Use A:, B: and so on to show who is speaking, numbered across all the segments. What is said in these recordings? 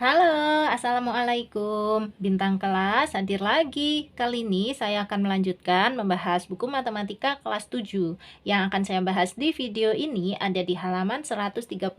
A: Halo, Assalamualaikum. Bintang kelas hadir lagi. Kali ini saya akan melanjutkan membahas buku matematika kelas 7. Yang akan saya bahas di video ini ada di halaman 139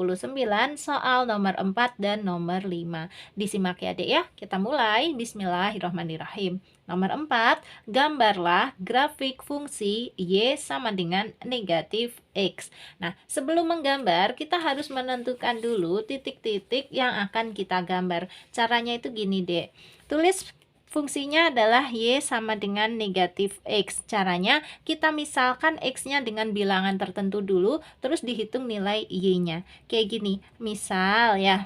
A: soal nomor 4 dan nomor 5. Disimak ya Dek ya. Kita mulai. Bismillahirrahmanirrahim. Nomor 4, gambarlah grafik fungsi Y sama dengan negatif X. Nah, sebelum menggambar, kita harus menentukan dulu titik-titik yang akan kita gambar. Caranya itu gini, Dek. Tulis fungsinya adalah Y sama dengan negatif X. Caranya, kita misalkan X-nya dengan bilangan tertentu dulu, terus dihitung nilai Y-nya. Kayak gini, misal ya,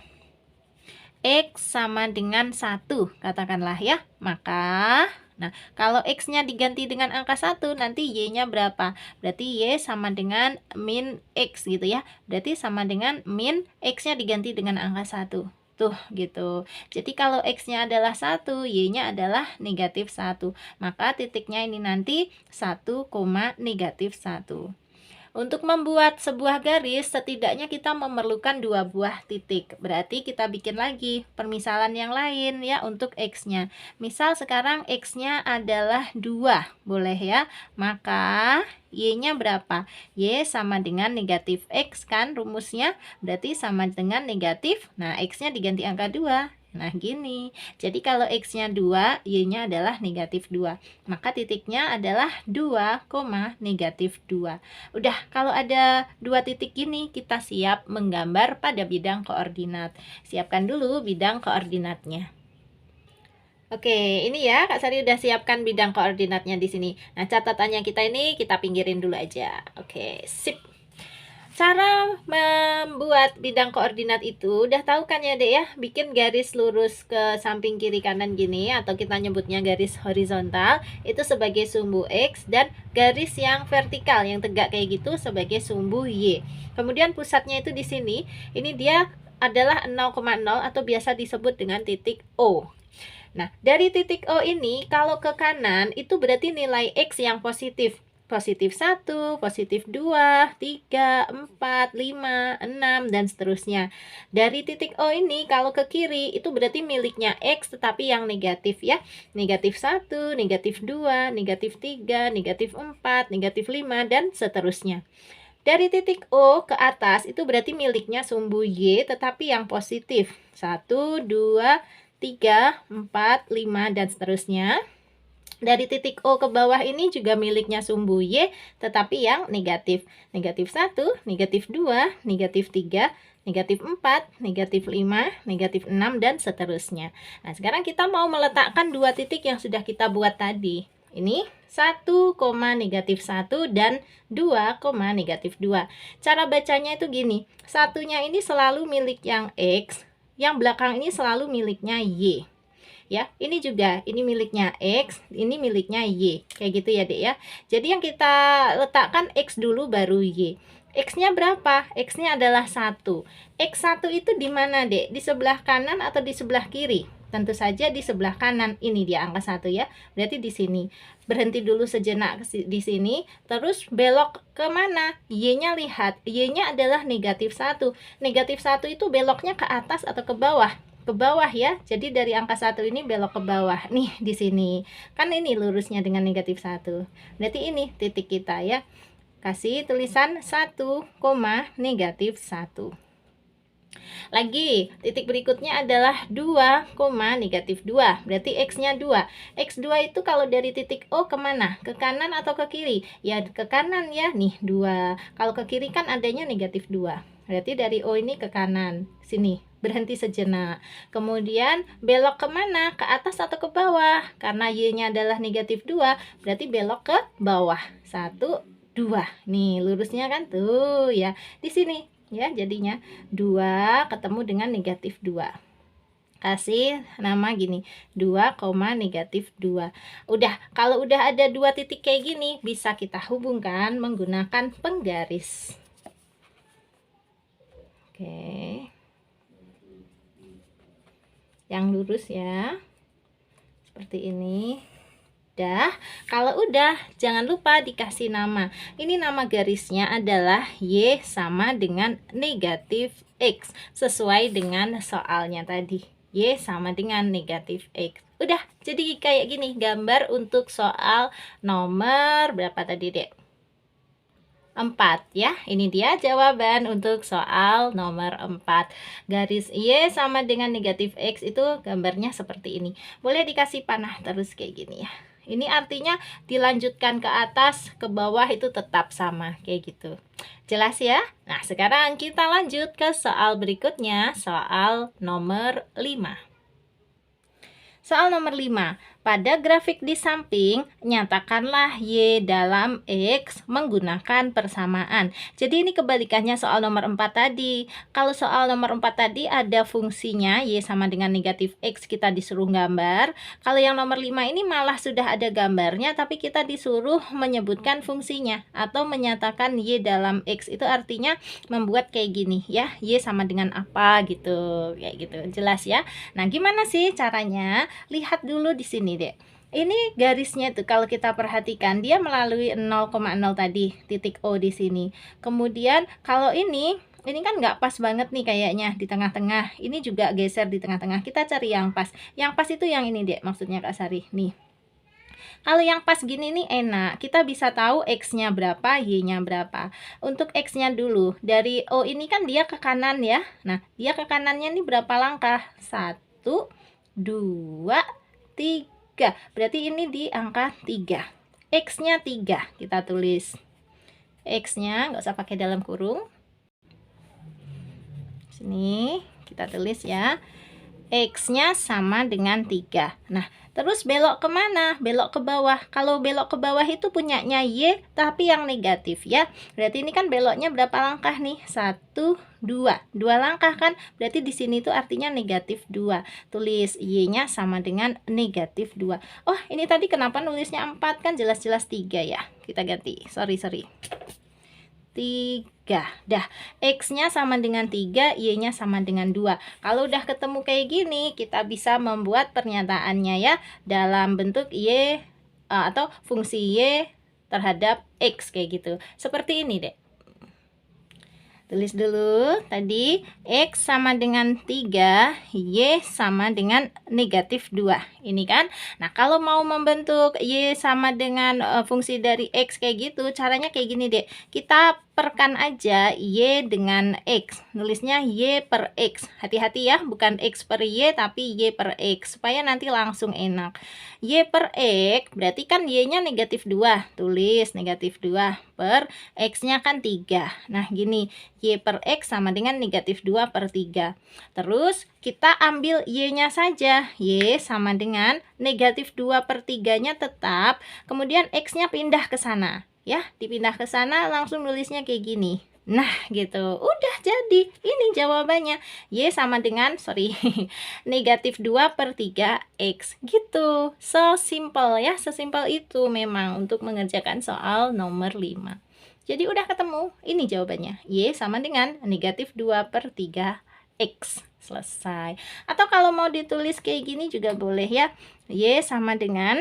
A: X sama dengan 1, katakanlah ya. Maka, nah, kalau X-nya diganti dengan angka 1, nanti Y-nya berapa? Berarti Y sama dengan min X gitu ya. Berarti sama dengan min X-nya diganti dengan angka 1. Tuh, gitu. Jadi kalau X-nya adalah 1, Y-nya adalah negatif 1. Maka titiknya ini nanti 1, negatif 1. Untuk membuat sebuah garis, setidaknya kita memerlukan 2 buah titik. Berarti kita bikin lagi permisalan yang lain ya untuk X-nya. Misal sekarang X-nya adalah 2, boleh ya. Maka Y-nya berapa? Y sama dengan negatif X kan rumusnya. Berarti sama dengan negatif. Nah, X-nya diganti angka 2. Nah, gini. Jadi kalau X-nya 2, Y-nya adalah negatif 2. Maka titiknya adalah 2, negatif 2. Udah, kalau ada 2 titik gini, kita siap menggambar pada bidang koordinat. Siapkan dulu bidang koordinatnya. Oke, ini ya Kak Sari udah siapkan bidang koordinatnya di sini. Nah, catatannya kita ini kita pinggirin dulu aja. Oke, sip. Cara membuat bidang koordinat itu udah tahu kan ya Dek ya, bikin garis lurus ke samping kiri kanan gini, atau kita nyebutnya garis horizontal itu sebagai sumbu X, dan garis yang vertikal yang tegak kayak gitu sebagai sumbu Y. Kemudian pusatnya itu di sini, ini dia adalah 0,0 atau biasa disebut dengan titik O. Nah, dari titik O ini kalau ke kanan itu berarti nilai X yang positif. Positif 1, positif 2, 3, 4, 5, 6, dan seterusnya. Dari titik O ini kalau ke kiri itu berarti miliknya X tetapi yang negatif ya. Negatif 1, negatif 2, negatif 3, negatif 4, negatif 5, dan seterusnya. Dari titik O ke atas itu berarti miliknya sumbu Y tetapi yang positif. 1, 2, 3, 4, 5, dan seterusnya. Dari titik O ke bawah ini juga miliknya sumbu Y, tetapi yang negatif. Negatif 1, negatif 2, negatif 3, negatif 4, negatif 5, negatif 6, dan seterusnya. Nah, sekarang kita mau meletakkan 2 titik yang sudah kita buat tadi. Ini 1, negatif 1 dan 2, negatif 2. Cara bacanya itu gini. Satunya ini selalu milik yang X, yang belakang ini selalu miliknya Y. Ya, ini juga, ini miliknya X, ini miliknya Y. Kayak gitu ya, Dek ya. Jadi yang kita letakkan X dulu baru Y. X-nya berapa? X-nya adalah 1. X1 itu di mana, Dek? Di sebelah kanan atau di sebelah kiri? Tentu saja di sebelah kanan. Ini dia angka 1 ya. Berarti di sini. Berhenti dulu sejenak di sini, terus belok ke mana? Y-nya lihat. Y-nya adalah negatif 1. Negatif 1 itu beloknya ke atas atau ke bawah? Ke bawah ya. Jadi dari angka 1 ini belok ke bawah. Nih di sini. Kan ini lurusnya dengan negatif 1. Berarti ini titik kita ya. Kasih tulisan 1, negatif 1. Lagi, titik berikutnya adalah 2, negatif 2. Berarti X-nya 2. X2 itu kalau dari titik O kemana? Ke kanan atau ke kiri? Ya ke kanan ya. Nih 2. Kalau ke kiri kan adanya negatif 2. Berarti dari O ini ke kanan. Sini, berhenti sejenak. Kemudian belok kemana? Ke atas atau ke bawah? Karena Y-nya adalah negatif 2, berarti belok ke bawah. 1, 2. Nih, lurusnya kan tuh ya. Di sini ya, jadinya 2 ketemu dengan negatif 2. Kasih nama gini, 2, negatif 2. Udah, kalau udah ada 2 titik kayak gini, bisa kita hubungkan menggunakan penggaris. Oke. Yang lurus ya. Seperti ini. Kalau udah, jangan lupa dikasih nama. Ini nama garisnya adalah Y sama dengan negatif X, sesuai dengan soalnya tadi. Y sama dengan negatif X. Udah, jadi kayak gini gambar untuk soal nomor berapa tadi, Dek? 4 ya. Ini dia jawaban untuk soal nomor 4. Garis Y sama dengan negatif X itu gambarnya seperti ini. Boleh dikasih panah terus kayak gini ya. Ini artinya dilanjutkan ke atas, ke bawah itu tetap sama kayak gitu. Jelas ya? Nah, sekarang kita lanjut ke soal berikutnya, soal nomor 5. Soal nomor 5. Pada grafik di samping, nyatakanlah Y dalam X menggunakan persamaan. Jadi ini kebalikannya soal nomor 4 tadi. Kalau soal nomor 4 tadi ada fungsinya Y sama dengan negatif X, kita disuruh gambar. Kalau yang nomor 5 ini malah sudah ada gambarnya, tapi kita disuruh menyebutkan fungsinya atau menyatakan Y dalam X. Itu artinya membuat kayak gini ya, Y sama dengan apa gitu. Kayak gitu. Jelas ya? Nah, gimana sih caranya? Lihat dulu di sini, Dek. Ini garisnya tuh kalau kita perhatikan dia melalui 0,0 tadi, titik O di sini. Kemudian kalau ini kan nggak pas banget nih kayaknya di tengah-tengah. Ini juga geser di tengah-tengah. Kita cari yang pas. Yang pas itu yang ini, Dek, maksudnya Kak Sari. Nih. Kalau yang pas gini nih enak, kita bisa tahu X-nya berapa, Y-nya berapa. Untuk X-nya dulu, dari O ini kan dia ke kanan ya. Nah, dia ke kanannya nih berapa langkah? 1, 2, 3. Berarti ini di angka 3. X-nya 3, kita tulis. X-nya nggak usah pakai dalam kurung. Sini, kita tulis ya. X-nya sama dengan 3. Nah, terus belok kemana? Belok ke bawah. Kalau belok ke bawah itu punyanya Y, tapi yang negatif ya. Berarti ini kan beloknya berapa langkah nih? 1, 2. 2 langkah kan? Berarti di sini tuh artinya negatif 2. Tulis Y-nya sama dengan negatif 2. Oh, ini tadi kenapa nulisnya 4? Kan jelas-jelas 3 ya. Kita ganti. Sorry. 3. Dah, X-nya sama dengan 3, Y-nya sama dengan 2. Kalau udah ketemu kayak gini, kita bisa membuat pernyataannya ya dalam bentuk Y atau fungsi Y terhadap X kayak gitu. Seperti ini, Dek. Tulis dulu tadi X sama dengan 3, Y sama dengan negatif 2. Ini kan. Nah, kalau mau membentuk Y sama dengan fungsi dari X kayak gitu, caranya kayak gini, Dek. Kita perkan aja Y dengan X. Nulisnya Y per X. Hati-hati ya, bukan X per Y tapi Y per X. Supaya nanti langsung enak. Y per X berarti kan Y-nya negatif 2. Tulis negatif 2 per X-nya kan 3. Nah, gini. Y per X sama dengan negatif 2 per 3. Terus kita ambil Y-nya saja. Y sama dengan negatif 2 per 3-nya tetap. Kemudian X-nya pindah ke sana. Ya, dipindah ke sana langsung nulisnya kayak gini. Nah, gitu. Udah jadi. Ini jawabannya. Y sama dengan, negatif 2 per 3X. Gitu. So simple ya. Sesimpel itu memang untuk mengerjakan soal nomor 5. Jadi udah ketemu. Ini jawabannya. Y sama dengan negatif 2 per 3X. Selesai. Atau kalau mau ditulis kayak gini juga boleh ya. Y sama dengan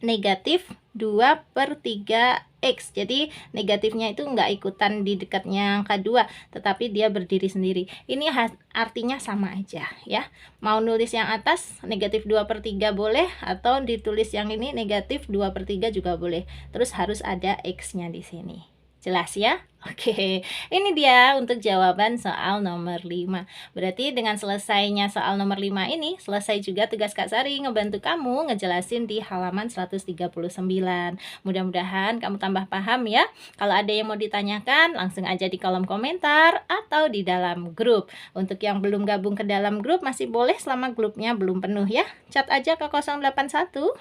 A: negatif 2 per 3X. Jadi negatifnya itu enggak ikutan di dekatnya angka 2, tetapi dia berdiri sendiri. Ini artinya sama aja ya. Mau nulis yang atas negatif 2 per 3 boleh, atau ditulis yang ini negatif 2 per 3 juga boleh. Terus harus ada X-nya di sini. Jelas ya? Oke, ini dia untuk jawaban soal nomor 5. Berarti dengan selesainya soal nomor 5 ini, selesai juga tugas Kak Sari ngebantu kamu ngejelasin di halaman 139. Mudah-mudahan kamu tambah paham ya. Kalau ada yang mau ditanyakan, langsung aja di kolom komentar atau di dalam grup. Untuk yang belum gabung ke dalam grup, masih boleh selama grupnya belum penuh ya. Chat aja ke 081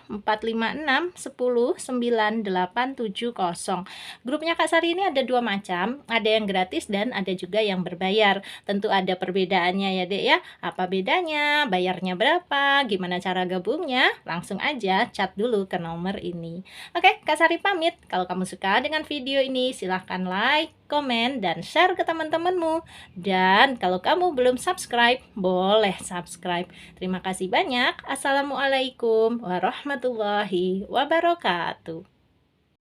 A: 456 10 9870. Grupnya Kak Sari ini ada 2 macam. Ada yang gratis dan ada juga yang berbayar. Tentu ada perbedaannya ya, Dek ya. Apa bedanya? Bayarnya berapa? Gimana cara gabungnya? Langsung aja chat dulu ke nomor ini. Oke, Kak Sari pamit. Kalau kamu suka dengan video ini, silahkan like, komen, dan share ke teman-temanmu. Dan kalau kamu belum subscribe, boleh subscribe. Terima kasih banyak. Assalamualaikum warahmatullahi wabarakatuh.